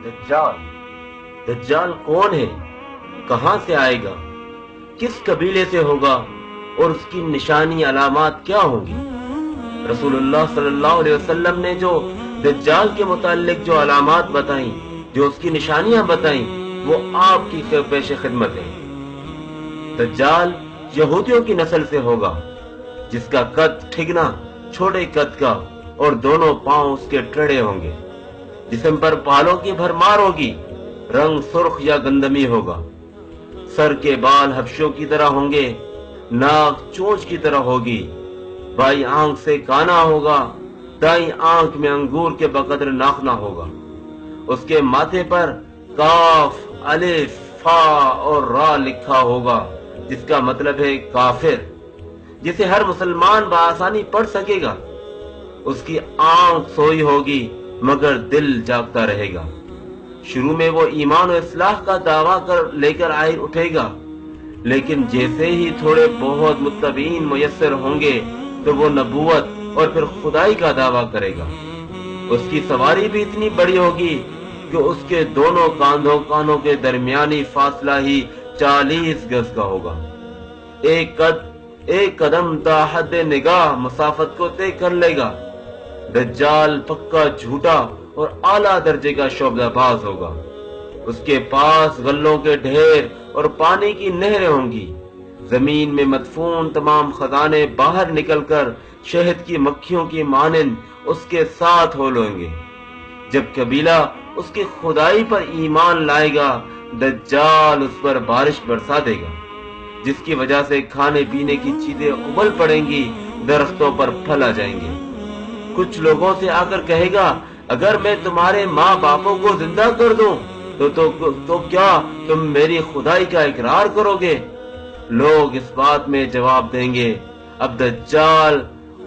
दज्जाल दज्जाल कौन है, कहां से आएगा, किस कबीले से होगा और उसकी निशानी अलामात क्या होंगी। रसूलुल्लाह सल्लल्लाहु अलैहि वसल्लम ने जो दज्जाल के मुताल्लिक जो अलामात बताई, जो उसकी निशानियां बताई, वो आपकी पेश खिदमत है। दज्जाल यहूदियों की नस्ल से होगा, जिसका कद ठिगना छोटे कद का और दोनों पांव उसके टेढ़े होंगे, जिस्म पर बालों की भरमार होगी, रंग सुर्ख या गंदमी होगा, सर के बाल हबशों की तरह होंगे, नाक चोंच की तरह होगी, बाई आंख से काना होगा, दाई आंख में अंगूर के बकदर नाखना होगा। उसके माथे पर काफ, अलिफ, फा और रा लिखा होगा, जिसका मतलब है काफिर, जिसे हर मुसलमान बआसानी पढ़ सकेगा। उसकी आंख सोई होगी मगर दिल जागता रहेगा। शुरू में वो ईमान और इस्लाह का दावा कर लेकर आए उठेगा, लेकिन जैसे ही थोड़े बहुत मुत्तबीन मुयस्सर होंगे तो वो नबूवत और फिर खुदाई का दावा करेगा। उसकी सवारी भी इतनी बड़ी होगी कि उसके दोनों कानों के दरमियानी फासला ही 40 गज का होगा। एक कदम ताहद निगाह मुसाफत को तय कर लेगा। दज्जाल पक्का झूठा और आला दर्जे का शोबदाबाज होगा। उसके पास गल्लों के ढेर और पानी की नहरें होंगी। जमीन में मदफून तमाम खजाने बाहर निकलकर शहद की मक्खियों की मानंद उसके साथ हो लेंगे। जब कबीला उसकी खुदाई पर ईमान लाएगा, दज्जाल उस पर बारिश बरसा देगा, जिसकी वजह से खाने पीने की चीजें उबल पड़ेंगी, दरख्तों पर फल आ जाएंगे। कुछ लोगों से आकर कहेगा, अगर मैं तुम्हारे माँ बापों को जिंदा कर दूं तो क्या तुम मेरी खुदाई का इकरार करोगे? लोग इस बात में जवाब देंगे, अब दज्जाल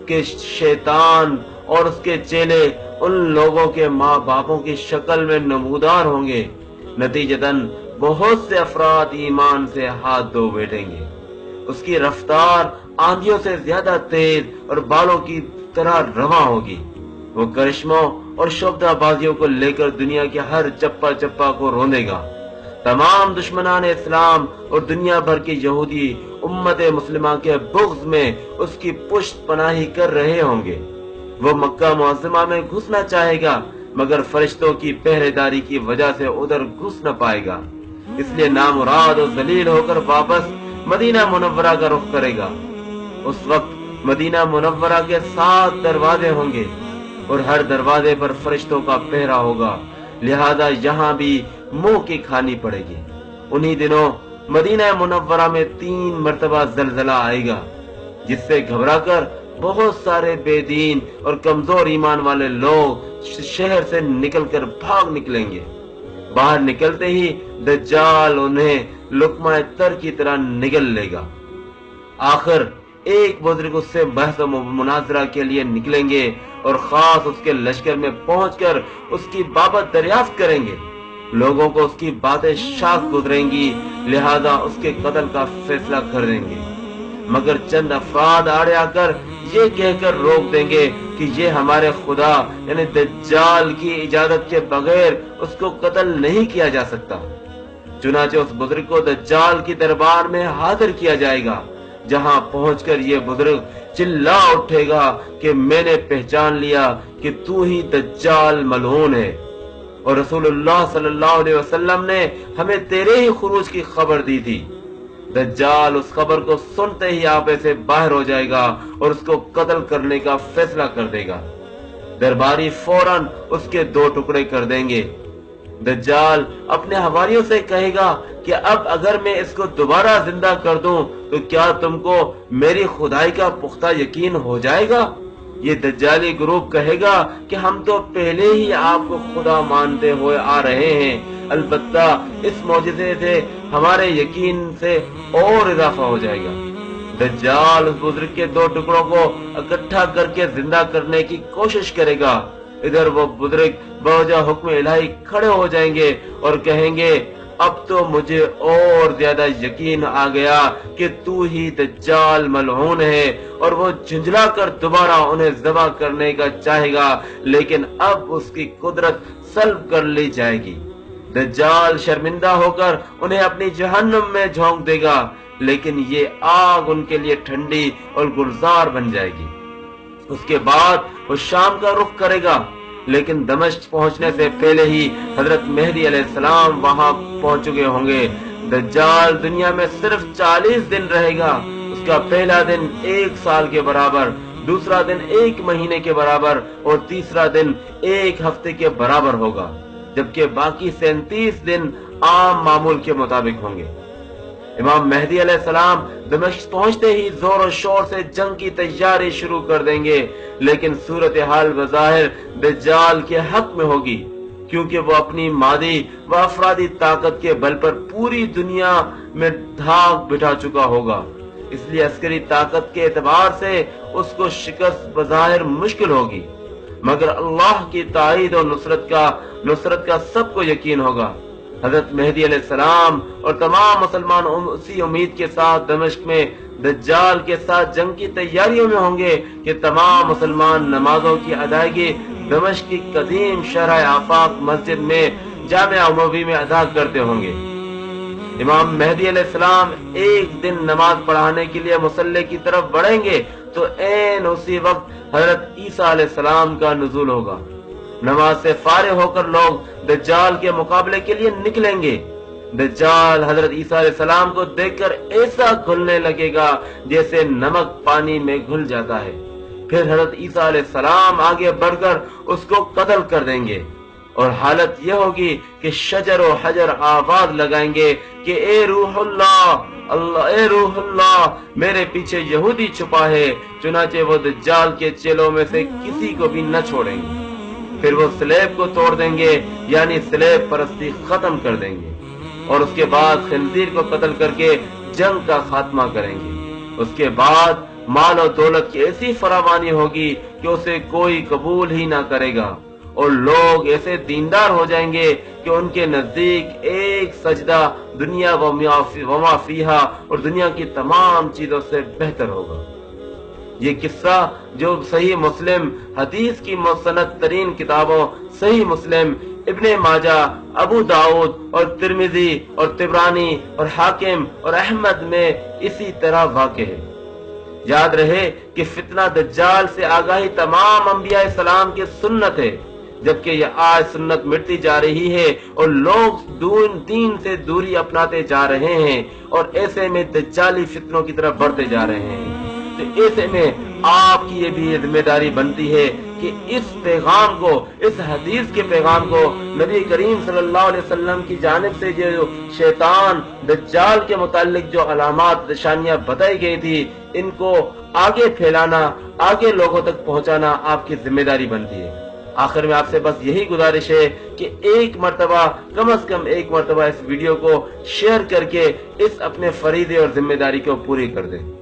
के शैतान और उसके चेले उन लोगों के माँ बापों की शक्ल में नमूदार होंगे। नतीजतन बहुत से अफराद ईमान से हाथ धो बैठेंगे। उसकी रफ्तार आंधियों से ज्यादा तेज और बालों की तरह रवां होगी। वो करिश्मों और शोबदाबाजियों को लेकर दुनिया के हर चप्पा चप्पा को रोंदेगा। तमाम दुश्मनान इस्लाम और दुनिया भर के यहूदी उम्मत मुस्लिमा के बुग़्ज़ में उसकी पुष्ट पनाही कर रहे होंगे। वो मक्का मुअज़्ज़मा में घुसना चाहेगा, मगर फरिश्तों की पहरेदारी की वजह से उधर घुस न पाएगा, इसलिए नामुराद और जलील होकर वापस मदीना मुनव्वरा का रुख करेगा। उस वक्त मदीना मुनव्वरा के 7 दरवाजे होंगे और हर दरवाजे पर फरिश्तों का पहरा होगा, लिहाजा यहाँ भी मुंह की खानी पड़ेगी। उन्हीं दिनों मदीना मुनव्वरा में 3 मरतबा जलजला आएगा, जिससे घबराकर बहुत सारे बेदीन और कमजोर ईमान वाले लोग शहर से निकलकर भाग निकलेंगे। बाहर निकलते ही दज्जाल उन्हें लुकमा तर की तरह निगल लेगा। आखिर एक बुजुर्ग उससे बहस मुनाजरा के लिए निकलेंगे और खास उसके लश्कर में पहुंचकर उसकी बाबत दरियाफ्त करेंगे। लोगों को उसकी बातें शाक गुजरेंगी, लिहाजा उसके कत्ल का फैसला कर देंगे। मगर चंद अफराद आड़े आकर ये कहकर रोक देंगे कि ये हमारे खुदा यानी दज्जाल की इजाजत के बगैर उसको कत्ल नहीं किया जा सकता। चुनाचे उस बुजुर्ग को दज्जाल की दरबार में हाजिर किया जाएगा, जहां पहुंचकर ये बुजुर्ग चिल्ला उठेगा कि मैंने पहचान लिया कि तू ही दज्जाल मलऊन है, और रसूलुल्लाह सल्लल्लाहु अलैहि वसल्लम ने हमें तेरे ही खुरूज की खबर दी थी। दज्जाल उस खबर को सुनते ही आपे से बाहर हो जाएगा और उसको कत्ल करने का फैसला कर देगा। दरबारी फौरन उसके 2 टुकड़े कर देंगे। दज्जाल अपने हवारियों से कहेगा कि अब अगर मैं इसको दोबारा जिंदा कर दूं तो क्या तुमको मेरी खुदाई का पुख्ता यकीन हो जाएगा? ये दज्जाली ग्रुप कहेगा कि हम तो पहले ही आपको खुदा मानते हुए आ रहे हैं, अलबत्ता इस मौजूदे से हमारे यकीन से और इजाफा हो जाएगा। दज्जाल उस बुजुर्ग के 2 टुकड़ों को इकट्ठा करके जिंदा करने की कोशिश करेगा। इधर वो बुजुर्ग बवजह हुक्म इलाही खड़े हो जाएंगे और कहेंगे, अब तो मुझे और ज्यादा यकीन आ गया कि तू ही दज्जाल मलऊन है, और वो झुंझला कर दोबारा उन्हें ज़बह करने का चाहेगा, लेकिन अब उसकी कुदरत सल्ब कर ली जाएगी। दज्जाल शर्मिंदा होकर उन्हें अपनी जहन्नुम में झोंक देगा, लेकिन ये आग उनके लिए ठंडी और गुलजार बन जाएगी। उसके बाद वो शाम का रुख करेगा, लेकिन दमिश्क पहुंचने से पहले ही हजरत मेहदी अलैहिस्सलाम वहां पहुंच चुके होंगे। दज्जाल दुनिया में सिर्फ 40 दिन रहेगा। उसका पहला दिन 1 साल के बराबर, दूसरा दिन 1 महीने के बराबर और तीसरा दिन 1 हफ्ते के बराबर होगा, जबकि बाकी 37 दिन आम मामूल के मुताबिक होंगे। इमाम मेहदी अलैहिस्सलाम दमिश्क पहुंचते ही जोर और शोर से जंग की तैयारी शुरू कर देंगे, लेकिन सूरत हाल बज़ाहिर दज्जाल के हक में होगी, क्योंकि वो अपनी मादी व अफरादी ताकत के बल पर पूरी दुनिया में धाक बिठा चुका होगा। इसलिए अस्करी ताकत के एतबार से उसको शिकस्त बज़ाहिर मुश्किल होगी, मगर अल्लाह की ताईद और नुसरत का सबको यकीन होगा। हजरत मेहदी अलैहिस्सलाम और तमाम मुसलमान उसी उम्मीद के साथ दमिश्क में दज्जाल के साथ जंग की तैयारियों में होंगे कि तमाम मुसलमान नमाजों की अदायगी दमिश्क की कदीम शरह आफाक मस्जिद में जामिया उमवी में अदा करते होंगे। इमाम मेहदी अलैहिस्सलाम एक दिन नमाज पढ़ाने के लिए मुसल्ले की तरफ बढ़ेंगे तो ऐन उसी वक्त हजरत ईसा अलैहिस्सलाम का नुज़ूल होगा। नमाज से फारिग होकर लोग दज्जाल के मुकाबले के लिए निकलेंगे। दज्जाल हजरत ईसा अलैहिस्सलाम को देखकर ऐसा घुलने लगेगा जैसे नमक पानी में घुल जाता है। फिर हजरत ईसा अलैहिस्सलाम आगे बढ़कर उसको कत्ल कर देंगे और हालत यह होगी कि शजर और हजर आवाज लगाएंगे कि ए रूहुल्लाह, अल्लाह, ए रूहुल्लाह, मेरे पीछे यहूदी छुपा है। चुनाचे वो दज्जाल के चेलों में से किसी को भी न छोड़ेंगे। फिर वो स्लेब को तोड़ देंगे, यानी स्लेब परस्ती खत्म कर देंगे, और उसके बाद खंजीर को कत्ल करके जंग का खात्मा करेंगे। उसके बाद माल और दौलत की ऐसी फरावानी होगी कि उसे कोई कबूल ही ना करेगा, और लोग ऐसे दीनदार हो जाएंगे कि उनके नजदीक एक सजदा दुनिया वमा फीहा और दुनिया की तमाम चीजों से बेहतर होगा। ये किस्सा जो सही मुस्लिम हदीस की मुसनद तरीन किताबों सही मुस्लिम, इब्ने माजा, अबू दाऊद और तिरमिजी और तिबरानी और हाकिम और अहमद में इसी तरह वाक़े है। याद रहे कि फितना दज्जाल से आगाही तमाम अंबिया सलाम की सुन्नत है, जबकि यह आज सुन्नत मिटती जा रही है और लोग दीन से दूरी अपनाते जा रहे हैं और ऐसे में दज्जाली फितनों की तरफ बढ़ते जा रहे हैं। तो ऐसे में आपकी ये भी जिम्मेदारी बनती है कि इस पैगाम को, इस हदीस के पैगाम को नबी करीम सल्लल्लाहु अलैहि वसल्लम की जानिब से जो शैतान दज्जाल के मुताल्लिक जो अलामात निशानियां बताई गई थी, इनको आगे फैलाना, आगे लोगों तक पहुंचाना आपकी जिम्मेदारी बनती है। आखिर में आपसे बस यही गुजारिश है कि एक मर्तबा, कम से कम एक मर्तबा इस वीडियो को शेयर करके इस अपने फरीदे और जिम्मेदारी को पूरी कर दें।